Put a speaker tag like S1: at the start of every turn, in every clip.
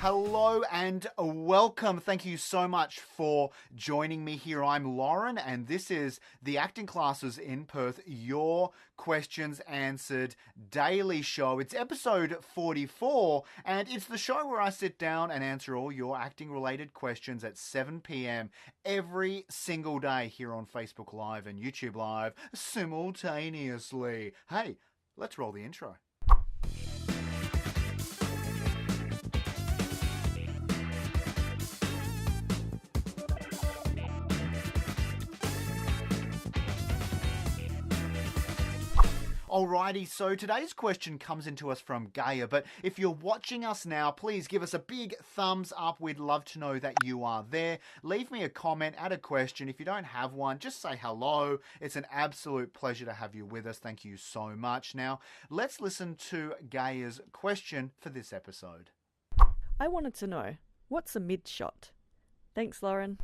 S1: Hello and welcome. Thank you so much for joining me here. I'm Lauren, and this is the Acting Classes in Perth, your questions answered daily show. It's episode 44, and it's the show where I sit down and answer all your acting related questions at 7 p.m. every single day here on Facebook Live and YouTube Live simultaneously. Hey, let's roll the intro. Alrighty, so today's question comes into us from Gaia, but if you're watching us now, please give us a big thumbs up. We'd love to know that you are there. Leave me a comment, add a question. If you don't have one, just say hello. It's an absolute pleasure to have you with us. Thank you so much. Now, let's listen to Gaia's question for this episode.
S2: I wanted to know, what's a mid-shot? Thanks, Lauren.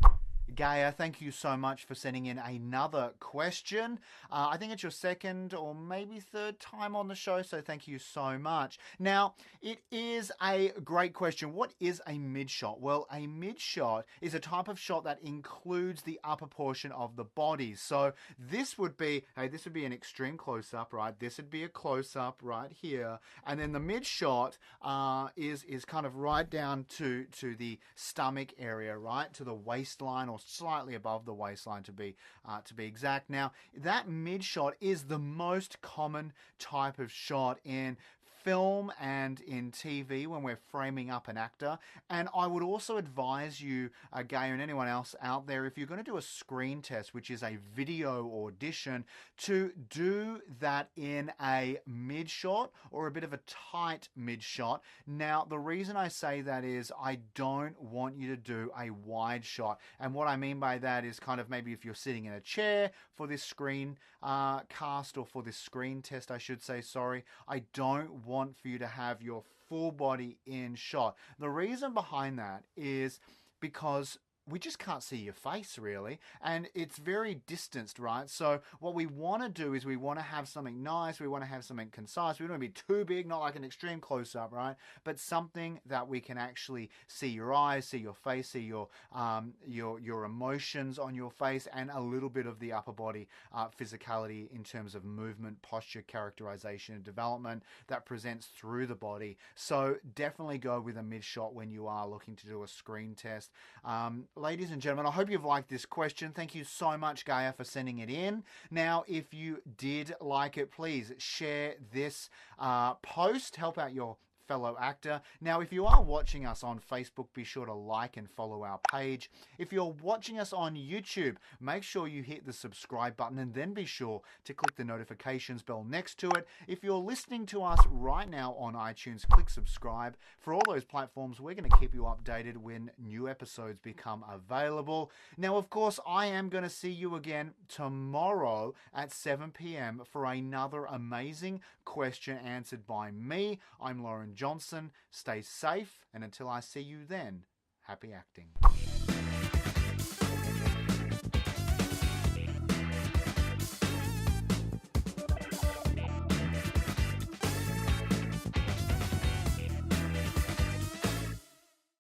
S1: Gaia, thank you so much for sending in another question. I think it's your second or maybe third time on the show, so thank you so much. Now, it is a great question. What is a mid-shot? Well, a mid-shot is a type of shot that includes the upper portion of the body. So this would be an extreme close-up, right? This would be a close-up right here. And then the mid-shot is kind of right down to the stomach area, right? To the waistline, or slightly above the waistline to be exact. Now, that mid shot is the most common type of shot in film and in TV when we're framing up an actor. And I would also advise you, Gaia, and anyone else out there, if you're going to do a screen test, which is a video audition, to do that in a mid shot or a bit of a tight mid shot. Now, the reason I say that is I don't want you to do a wide shot. And what I mean by that is kind of maybe if you're sitting in a chair for this screen cast, or for this screen test, I should say, sorry, I don't want for you to have your full body in shot. The reason behind that is because we just can't see your face, really, and it's very distanced, right? So what we want to do is we want to have something nice, we want to have something concise, we don't want to be too big, not like an extreme close-up, right? But something that we can actually see your eyes, see your face, see your emotions on your face, and a little bit of the upper body physicality in terms of movement, posture, characterization, and development that presents through the body. So definitely go with a mid-shot when you are looking to do a screen test. Ladies and gentlemen, I hope you've liked this question. Thank you so much, Gaia, for sending it in. Now, if you did like it, please share this post. Help out your fellow actor. Now, if you are watching us on Facebook, be sure to like and follow our page. If you're watching us on YouTube, make sure you hit the subscribe button and then be sure to click the notifications bell next to it. If you're listening to us right now on iTunes, click subscribe. For all those platforms, we're going to keep you updated when new episodes become available. Now, of course, I am going to see you again tomorrow at 7 p.m. for another amazing question answered by me. I'm Lauren Johnson. Stay safe, and until I see you then, happy acting.